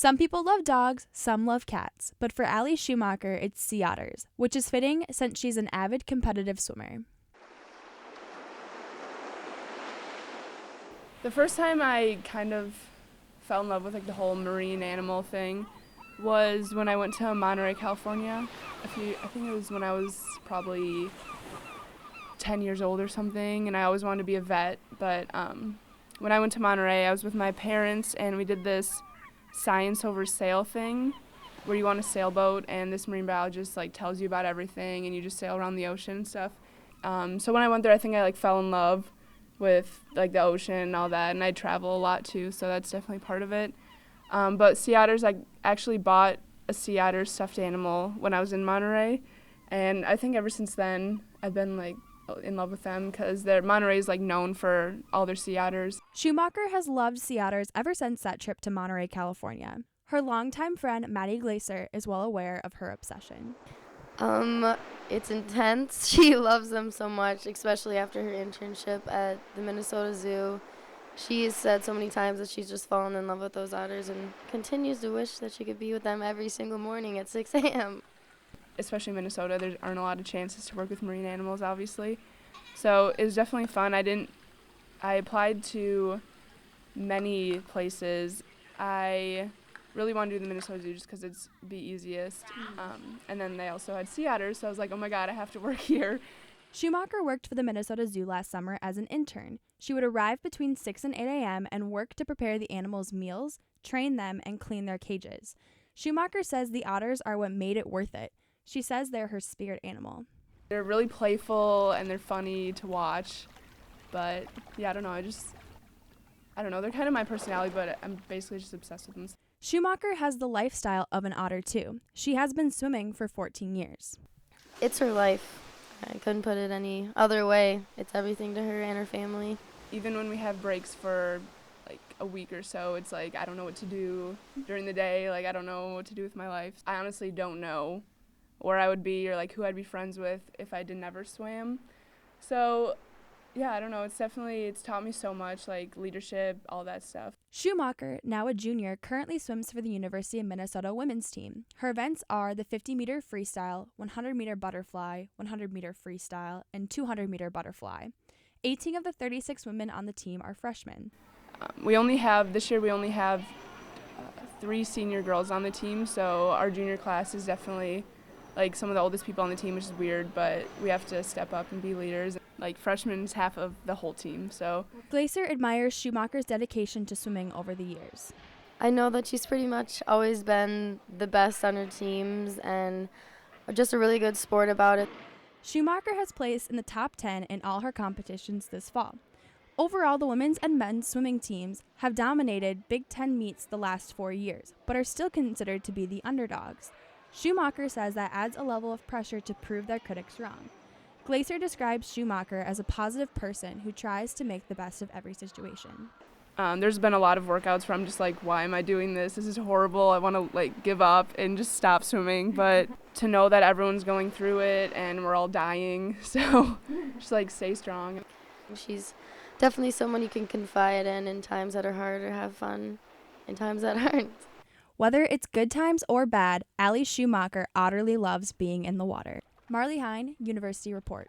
Some people love dogs, some love cats, but for Alli Schumacher, it's sea otters, which is fitting since she's an avid competitive swimmer. The first time I kind of fell in love with like the whole marine animal thing was when I went to Monterey, California. I think it was when I was probably 10 years old or something, and I always wanted to be a vet. But when I went to Monterey, I was with my parents, and we did this science over sail thing where you want a sailboat, and this marine biologist like tells you about everything, and you just sail around the ocean and stuff. So when I went there, I think I like fell in love with like the ocean and all that, and I travel a lot too, so that's definitely part of it. But sea otters, I actually bought a sea otter stuffed animal when I was in Monterey, and I think ever since then I've been like in love with them because Monterey is like known for all their sea otters. Schumacher has loved sea otters ever since that trip to Monterey, California. Her longtime friend Maddie Glaser is well aware of her obsession. It's intense. She loves them so much, especially after her internship at the Minnesota Zoo. She's said so many times that she's just fallen in love with those otters and continues to wish that she could be with them every single morning at 6 a.m. Especially Minnesota, there aren't a lot of chances to work with marine animals, obviously. So it was definitely fun. I applied to many places. I really wanted to do the Minnesota Zoo just because it's the easiest. And then they also had sea otters, so I was like, oh my God, I have to work here. Schumacher worked for the Minnesota Zoo last summer as an intern. She would arrive between 6 and 8 a.m. and work to prepare the animals' meals, train them, and clean their cages. Schumacher says the otters are what made it worth it. She says they're her spirit animal. They're really playful and they're funny to watch. But yeah, I don't know, they're kind of my personality, but I'm basically just obsessed with them. Schumacher has the lifestyle of an otter too. She has been swimming for 14 years. It's her life. I couldn't put it any other way. It's everything to her and her family. Even when we have breaks for like a week or so, it's like I don't know what to do during the day. Like I don't know what to do with my life. I honestly don't know where I would be or like who I'd be friends with if I never swam. So yeah, I don't know. It's taught me so much, like leadership, all that stuff. Schumacher, now a junior, currently swims for the University of Minnesota women's team. Her events are the 50-meter freestyle, 100-meter butterfly, 100-meter freestyle, and 200-meter butterfly. 18 of the 36 women on the team are freshmen. This year we only have 3 senior girls on the team, so our junior class is definitely like some of the oldest people on the team, which is weird, but we have to step up and be leaders. Like freshmen is half of the whole team, so. Glaser admires Schumacher's dedication to swimming over the years. I know that she's pretty much always been the best on her teams and just a really good sport about it. Schumacher has placed in the top 10 in all her competitions this fall. Overall, the women's and men's swimming teams have dominated Big Ten meets the last 4 years, but are still considered to be the underdogs. Schumacher says that adds a level of pressure to prove their critics wrong. Glaser describes Schumacher as a positive person who tries to make the best of every situation. There's been a lot of workouts where I'm just like, why am I doing this? This is horrible. I want to like give up and just stop swimming. But to know that everyone's going through it and we're all dying, so just like stay strong. She's definitely someone you can confide in times that are hard or have fun, in times that aren't. Whether it's good times or bad, Alli Schumacher utterly loves being in the water. Marley Hein, University Report.